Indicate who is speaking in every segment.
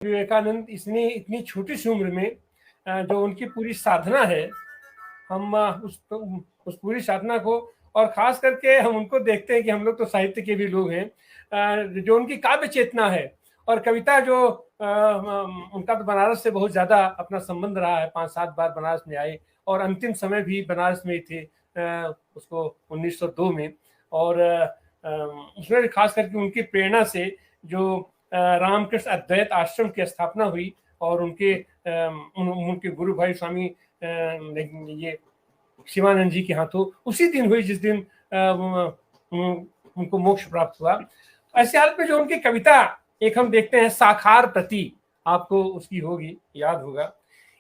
Speaker 1: विवेकानंद इसने इतनी छोटी सी उम्र में जो उनकी पूरी साधना है, हम उस पूरी साधना को, और खास करके हम उनको देखते हैं कि हम लोग तो साहित्य के भी लोग हैं, जो उनकी काव्य चेतना है और कविता जो उनका तो बनारस से बहुत ज्यादा अपना संबंध रहा है, 5-7 बार बनारस में आए और अंतिम समय भी बनारस में ही थे उसको 1902 में। और उसमें खास करके उनकी प्रेरणा से जो रामकृष्ण अद्वैत आश्रम की स्थापना हुई और उनके गुरु भाई स्वामी ये शिवानंद जी के हाथों उसी दिन हुई जिस दिन उनको मोक्ष प्राप्त हुआ। ऐसे हाल में जो उनकी कविता एक हम देखते हैं, साकार प्रति, आपको उसकी होगी, याद होगा,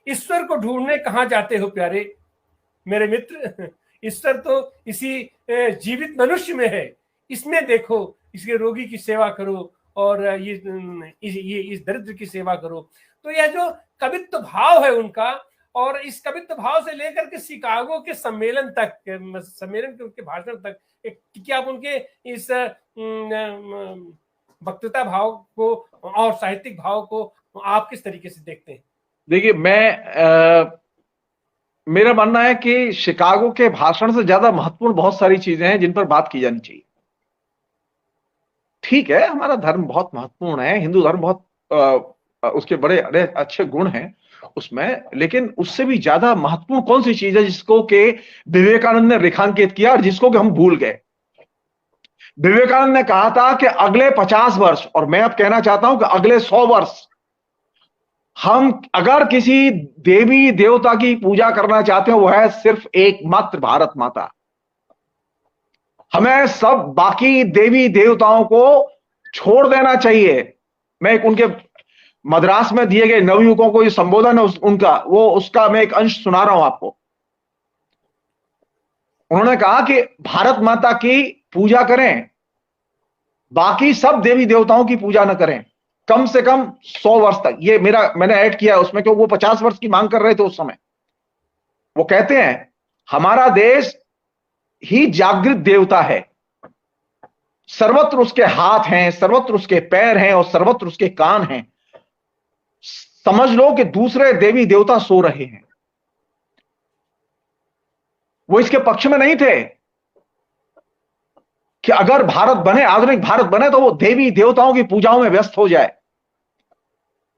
Speaker 1: ईश्वर को ढूंढने कहाँ जाते हो प्यारे मेरे मित्र, ईश्वर तो इसी जीवित मनुष्य में है, इसमें देखो, इसके रोगी की सेवा करो और ये इस दरिद्र की सेवा करो। तो यह जो कवित्व भाव है उनका, और इस कवित्व भाव से लेकर के शिकागो के सम्मेलन तक, सम्मेलन के उनके भाषण तक, क्या आप उनके इस वक्तृता भाव को और साहित्यिक भाव को आप किस तरीके से देखते हैं?
Speaker 2: देखिए, मेरा मानना है कि शिकागो के भाषण से ज्यादा महत्वपूर्ण बहुत सारी चीजें हैं जिन पर बात की जानी चाहिए। ठीक है, हमारा धर्म बहुत महत्वपूर्ण है, हिंदू धर्म बहुत उसके बड़े अच्छे गुण हैं उसमें, लेकिन उससे भी ज्यादा महत्वपूर्ण कौन सी चीज है जिसको कि विवेकानंद ने रेखांकित किया और जिसको कि हम भूल गए। विवेकानंद ने कहा था कि अगले 50 वर्ष, और मैं अब कहना चाहता हूं कि अगले 100 वर्ष, हम अगर किसी देवी देवता की पूजा करना चाहते हैं, वो है सिर्फ एकमात्र भारत माता। हमें सब बाकी देवी देवताओं को छोड़ देना चाहिए। मैं एक उनके मद्रास में दिए गए नवयुवकों को जो संबोधन है उनका, उसका मैं एक अंश सुना रहा हूं आपको। उन्होंने कहा कि भारत माता की पूजा करें, बाकी सब देवी देवताओं की पूजा न करें, कम से कम 100 वर्ष तक। ये मैंने ऐड किया है उसमें, क्योंकि वो 50 वर्ष की मांग कर रहे थे उस समय। वो कहते हैं हमारा देश ही जागृत देवता है, सर्वत्र उसके हाथ हैं, सर्वत्र उसके पैर हैं और सर्वत्र उसके कान हैं। समझ लो कि दूसरे देवी देवता सो रहे हैं। वो इसके पक्ष में नहीं थे कि अगर भारत बने, आधुनिक भारत बने, तो वो देवी देवताओं की पूजाओं में व्यस्त हो जाए।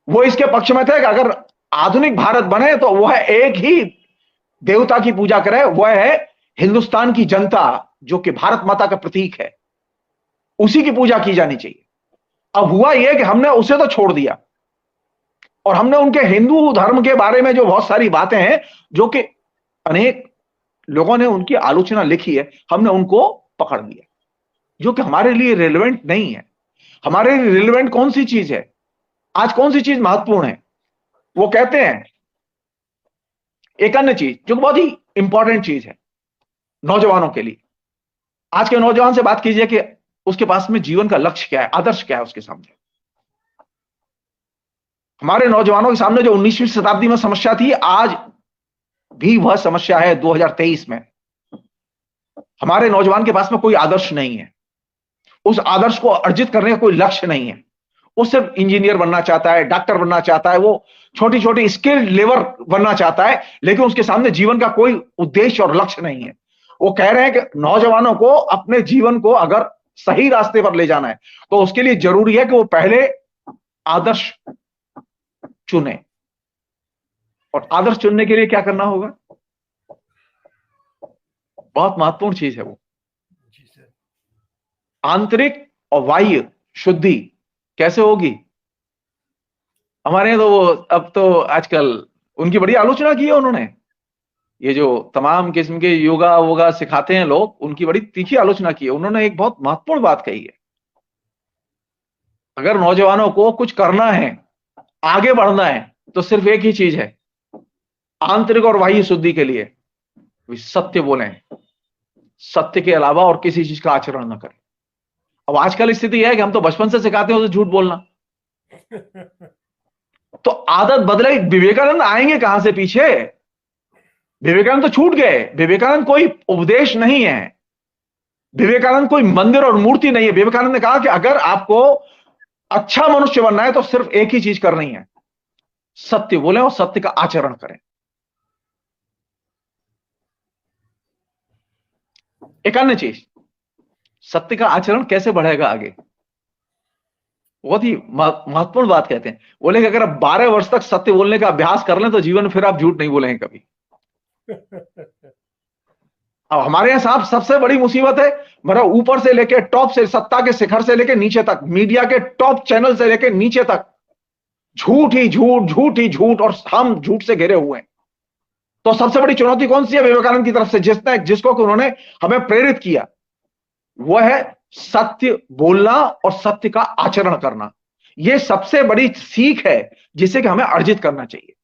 Speaker 2: वो इसके पक्ष में थे कि अगर आधुनिक भारत बने तो वह एक ही देवता की पूजा करे, वह है हिंदुस्तान की जनता, जो कि भारत माता का प्रतीक है, उसी की पूजा की जानी चाहिए। अब हुआ यह कि हमने उसे तो छोड़ दिया और हमने उनके हिंदू धर्म के बारे में जो बहुत सारी बातें हैं, जो कि अनेक लोगों ने उनकी आलोचना लिखी है, हमने उनको पकड़ लिया, जो कि हमारे लिए रिलेवेंट नहीं है। हमारे लिए रिलेवेंट कौन सी चीज है आज, कौन सी चीज महत्वपूर्ण है? वो कहते हैं एक अन्य चीज जो बहुत ही इंपॉर्टेंट चीज है नौजवानों के लिए। आज के नौजवान से बात कीजिए कि उसके पास में जीवन का लक्ष्य क्या है, आदर्श क्या है उसके सामने। हमारे नौजवानों के सामने जो 19वीं शताब्दी में समस्या थी, आज भी वह समस्या है 2023 में। हमारे नौजवान के पास में कोई आदर्श नहीं है, उस आदर्श को अर्जित करने का कोई लक्ष्य नहीं है। वो सिर्फ इंजीनियर बनना चाहता है, डॉक्टर बनना चाहता है, वो छोटी छोटी स्किल्ड लेबर बनना चाहता है, लेकिन उसके सामने जीवन का कोई उद्देश्य और लक्ष्य नहीं है। वो कह रहे हैं कि नौजवानों को अपने जीवन को अगर सही रास्ते पर ले जाना है तो उसके लिए जरूरी है कि वो पहले आदर्श चुने। और आदर्श चुनने के लिए क्या करना होगा? बहुत महत्वपूर्ण चीज है वो, आंतरिक और बाह्य शुद्धि कैसे होगी। हमारे तो अब तो आजकल उनकी बड़ी आलोचना की है उन्होंने। ये जो तमाम किस्म के योगा वोगा सिखाते हैं लोग, उनकी बड़ी तीखी आलोचना की है। उन्होंने एक बहुत महत्वपूर्ण बात कही है, अगर नौजवानों को कुछ करना है, आगे बढ़ना है, तो सिर्फ एक ही चीज है, आंतरिक और बाह्य शुद्धि के लिए सत्य बोलें, सत्य के अलावा और किसी चीज का आचरण न करें। अब आजकल स्थिति है कि हम तो बचपन से सिखाते हैं उसे झूठ बोलना, तो आदत बदले। विवेकानंद आएंगे कहां से पीछे? विवेकानंद तो छूट गए। विवेकानंद कोई उपदेश नहीं है, विवेकानंद कोई मंदिर और मूर्ति नहीं है। विवेकानंद ने कहा कि अगर आपको अच्छा मनुष्य बनना है तो सिर्फ एक ही चीज करनी है, सत्य बोलें और सत्य का आचरण करें। एक अन्य चीज, सत्य का आचरण कैसे बढ़ेगा आगे, बहुत ही महत्वपूर्ण बात कहते हैं। बोले कि अगर आप 12 वर्ष तक सत्य बोलने का अभ्यास कर लें तो जीवन में फिर आप झूठ नहीं बोलेंगे कभी। अब हमारे यहां साहब सबसे बड़ी मुसीबत है, मतलब ऊपर से लेके टॉप से, सत्ता के शिखर से लेके नीचे तक, मीडिया के टॉप चैनल से लेके नीचे तक झूठ ही झूठ, झूठ ही झूठ, और हम झूठ से घिरे हुए हैं। तो सबसे बड़ी चुनौती कौन सी है विवेकानंद की तरफ से, जिसको उन्होंने हमें प्रेरित किया, वह है सत्य बोलना और सत्य का आचरण करना। यह सबसे बड़ी सीख है जिसे कि हमें अर्जित करना चाहिए।